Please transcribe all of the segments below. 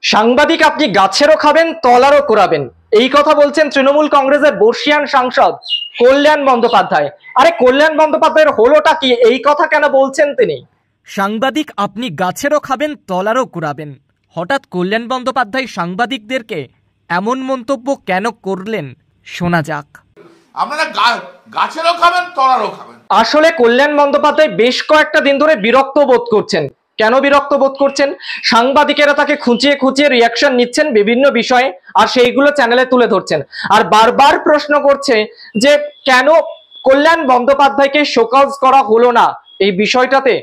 সাংবাদিক আপনি গাছেরও খাবেন তলারও কুড়াবেন, এই কথা বলছেন তৃণমূল কংগ্রেসের বর্ষিয়ান সাংসদ কল্যাণ বন্দ্যোপাধ্যায়। আরে কল্যাণ বন্দ্যোপাধ্যায়ের হলোটা কি, এই কথা কেন বলছেন তিনি? সাংবাদিক আপনি গাছেরও খাবেন তলারও কুড়াবেন, হঠাৎ কল্যাণ বন্দ্যোপাধ্যায় সাংবাদিকদেরকে এমন মন্তব্য কেন করলেন শোনা যাক। আপনারা গাছেরও খাবেন তলারও খাবেন। আসলে কল্যাণ বন্দ্যোপাধ্যায় বেশ কয়েকটা দিন ধরে বিরক্ত বোধ করছেন। কেন বিরক্ত বোধ করছেন? সাংবাদিকেরা তাকে খুঁচিয়ে খুঁচিয়ে রিয়াকশন নিচ্ছেন বিভিন্ন বিষয়ে, আর সেইগুলো চ্যানেলে তুলে ধরছেন, আর বারবার প্রশ্ন করছে যে কেন কল্যাণ বন্দ্যোপাধ্যায়কে শোকজ করা হলো না। এই বিষয়টাতে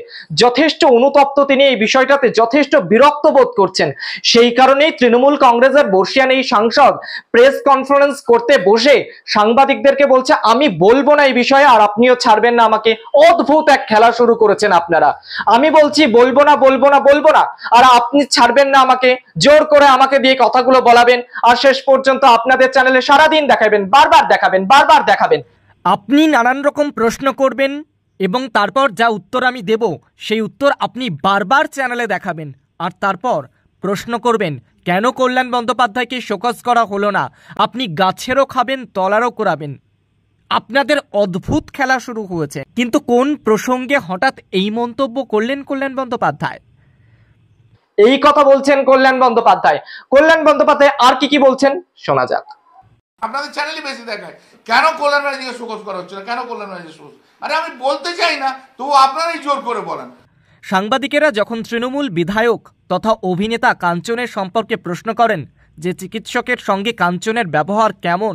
যথেষ্ট অনুতপ্ত তিনি, এই বিষয়টাতে যথেষ্ট বিরক্ত বোধ করছেন। সেই কারণেই তৃণমূল কংগ্রেসের বর্ষিয়ান এই সাংসদ প্রেস কনফারেন্স করতে বসে সাংবাদিকদেরকে বলছে আমি বলবো না এই বিষয়ে, আর আপনিও ছাড়বেন না আমাকে। অদ্ভুত এক খেলা শুরু করেছেন আপনারা। আমি বলছি বলবো না বলবো না বলবো না, আর আপনি ছাড়বেন না আমাকে, জোর করে আমাকে দিয়ে কথাগুলো বলাবেন, আর শেষ পর্যন্ত আপনাদের চ্যানেলে সারাদিন দেখাবেন, বারবার দেখাবেন, বারবার দেখাবেন। আপনি নানান রকম প্রশ্ন করবেন এবং তারপর যা উত্তর আমি দেব সেই উত্তর আপনি বারবার চ্যানেলে দেখাবেন, আর তারপর প্রশ্ন করবেন কেন কল্যাণ বন্দ্যোপাধ্যায়কে শোকজ করা হলো না। আপনি গাছেরও খাবেন তলারও কুড়াবেন। আপনাদের অদ্ভুত খেলা শুরু হয়েছে, কিন্তু কোন প্রসঙ্গে হঠাৎ এই মন্তব্য করলেন কল্যাণ বন্দ্যোপাধ্যায়? এই কথা বলছেন কল্যাণ বন্দ্যোপাধ্যায়। কল্যাণ বন্দ্যোপাধ্যায় আর কি কি বলছেন শোনা যাক। আপনাদের চ্যানেলই বেশি দেখায়, কেন কল্যাণ ব্যানার্জিকে শোকজ করা হচ্ছে না, কেন কল্যাণ ব্যানার্জি শোকজ? আরে আমি বলতে চাই না, তো আপনারাই জোর করে বলেন। সাংবাদিকেরা যখন তৃণমূল বিধায়ক তথা অভিনেতা কাঞ্চনের সম্পর্কে প্রশ্ন করেন যে চিকিৎসকের সঙ্গে কাঞ্চনের ব্যবহার কেমন,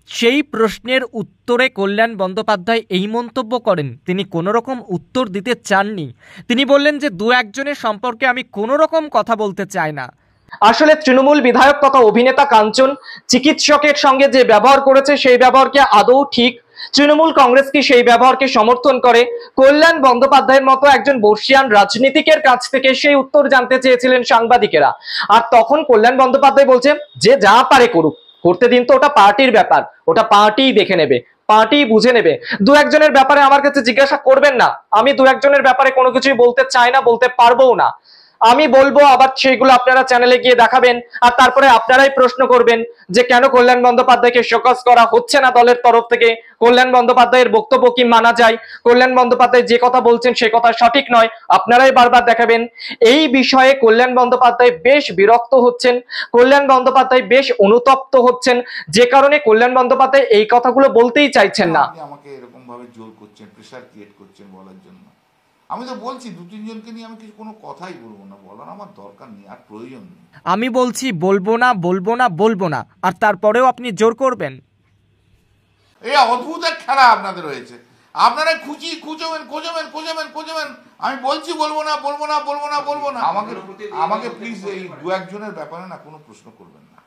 সেই প্রশ্নের উত্তরে কল্যাণ বন্দ্যোপাধ্যায় এই মন্তব্য করেন। তিনি কোনো রকম উত্তর দিতে চাননি। তিনি বললেন যে দু একজনের সম্পর্কে আমি কোনো রকম কথা বলতে চাই না। আসলে তৃণমূল বিধায়ক তথা অভিনেতা কাঞ্চন চিকিৎসকের সঙ্গে যে ব্যবহার করেছে সেই ব্যবহারকে আদৌ ঠিক? তৃণমূল কংগ্রেস কি সেই ব্যবহারকে সমর্থন করে? কল্যাণ বন্দ্যোপাধ্যায়ের মতো একজন বর্ষিয়ান রাজনীতিকের কাছ থেকে সেই উত্তর জানতে চেয়েছিলেন সাংবাদিকেরা, আর তখন কল্যাণ বন্দ্যোপাধ্যায় বলছে যে যা পারে করুক, করতে দিন তো, ওটা পার্টির ব্যাপার, ওটা পার্টিই দেখে নেবে, পার্টি বুঝে নেবে। দু একজনের ব্যাপারে আমার কাছে জিজ্ঞাসা করবেন না, আমি দু একজনের ব্যাপারে কোনো কিছুই বলতে চাই না, বলতে পারবোও না। আমি বলবো আবার সেইগুলো আপনারা চ্যানেলে গিয়ে দেখাবেন, আর তারপরে আপনারাই প্রশ্ন করবেন যে কেন কল্যাণ বন্দ্যোপাধ্যায়কে শোকজ করা হচ্ছে না দলের তরফ থেকে। কল্যাণ বন্দ্যোপাধ্যায়ের বক্তব্য কি মানা যায়? কল্যাণ বন্দ্যোপাধ্যায় যে কথা বলছেন সে কথা সঠিক নয়, আপনারাই বারবার দেখাবেন। এই বিষয়ে কল্যাণ বন্দ্যোপাধ্যায় বেশ বিরক্ত হচ্ছেন, কল্যাণ বন্দ্যোপাধ্যায় বেশ অনুতপ্ত হচ্ছেন, যে কারণে কল্যাণ বন্দ্যোপাধ্যায় এই কথাগুলো বলতেই চাইছেন না। আপনি আমাকে এরকম ভাবে জোর করছেন, প্রেসার ক্রিয়েট করছেন বলার জন্য। আমি তো বলছি দু তিনজনকে নিয়ে আমি কিছু কোনো কথাই বলবো না, বলার আমার দরকার নেই, আর প্রয়োজন নেই। আমি বলছি বলবো না বলবো না বলবো না, আর তারপরেও আপনি জোর করবেন। এই অদ্ভুত এক খেলা আপনাদের হয়েছে। আপনারা খুঁজবেন। আমি বলছি বলবো না বলবো না বলবো না বলবো না। আমাকে প্লিজ এই দু একজনের ব্যাপারে না কোনো প্রশ্ন করবেন না,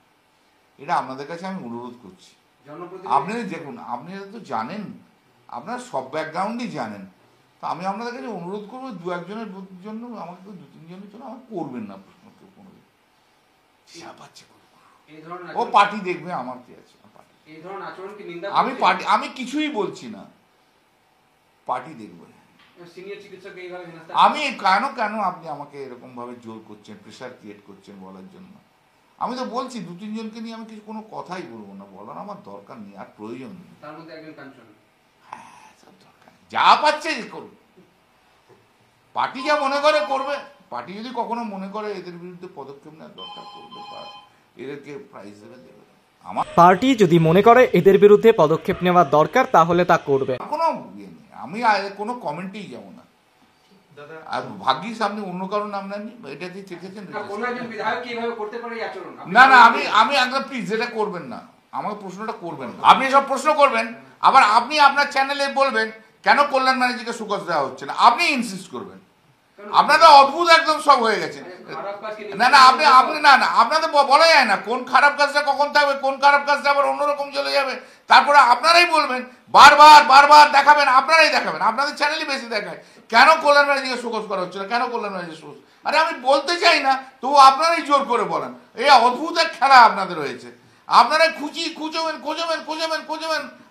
এটা আপনাদের কাছে আমি অনুরোধ করছি। আপনি দেখুন, আপনারা তো জানেন, আপনারা সব ব্যাকগ্রাউন্ডই জানেন, তো আমি আপনাদের কাছে অনুরোধ করবো দু একজনের জন্য, আমাকে দু তিনজনের জন্য আমার করবেন না প্রশ্ন। কেউ কোনো ও পার্টি দেখবে, আমার কি আছে? আমি কিছুই বলছি না, পার্টি দেখবে। আমি কেন আপনি আমাকে এরকম ভাবে জোর করছেন, প্রেসার ক্রিয়েট করছেন বলার জন্য? আমি তো বলছি দু তিনজনকে নিয়ে আমি কিছু কোনো কথাই বলবো না, বলার আমার দরকার নেই, আর প্রয়োজন নেই। তার মধ্যে একজন কাঞ্চন। হ্যাঁ, সব দরকার, যা পাচ্ছে করুন। পার্টি যা মনে করে করবে। পার্টি যদি কখনো মনে করে এদের বিরুদ্ধে পদক্ষেপ নেওয়ার দরকার করবে, এদেরকে প্রাইজ দেবে। পার্টি যদি মনে করে এদের বিরুদ্ধে পদক্ষেপ নেওয়া দরকার তাহলে তা করবে। কোনো আমি কোনো কমেন্টেই যাবো না। আর ভাগ্যিস আপনি অন্য কারণ নাম নেননি, এটা দিয়ে চেকেছেন। না আমি একদম প্লিজ এটা করবেন না, আমাকে প্রশ্নটা করবেন না। আপনি সব প্রশ্ন করবেন, আবার আপনি আপনার চ্যানেলে বলবেন কেন কল্যাণ ব্যানার্জিকে শোকজ দেওয়া হচ্ছে না, আপনি ইনসিস্ট করবেন। আপনাদের অদ্ভুত একদম সব হয়ে গেছে। আপনি আপনাদের বলা যায় না কোন খারাপ কাজটা কখন থাকবে, কোন খারাপ কাজটা আবার অন্যরকম চলে যাবে। তারপরে আপনারাই বলবেন, বারবার দেখাবেন, আপনারাই দেখাবেন। আপনাদের চ্যানেলই বেশি দেখায়, কেন কল্যাণ ব্যানার্জিকে শোকজ করা হচ্ছে না, কেন কল্যাণ ব্যানার্জি শোকজ? আরে আমি বলতে চাই না, তো আপনারাই জোর করে বলেন। এই অদ্ভুত এক খেলা আপনাদের হয়েছে। আপনারা খুঁজবেন।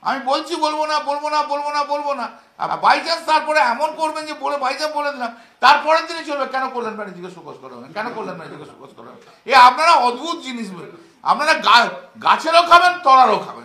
আমি বলছি বলবো না। বাই চান্স তারপরে এমন করবেন যে বলে বাই চান্স বলে দিলাম, তারপরের দিনই চলবে কেন কল্যাণ ব্যানার্জিকে শোকজ করা হবে, আপনারা অদ্ভুত জিনিস, আপনারা গাছেরও খাবেন তলারও খাবেন।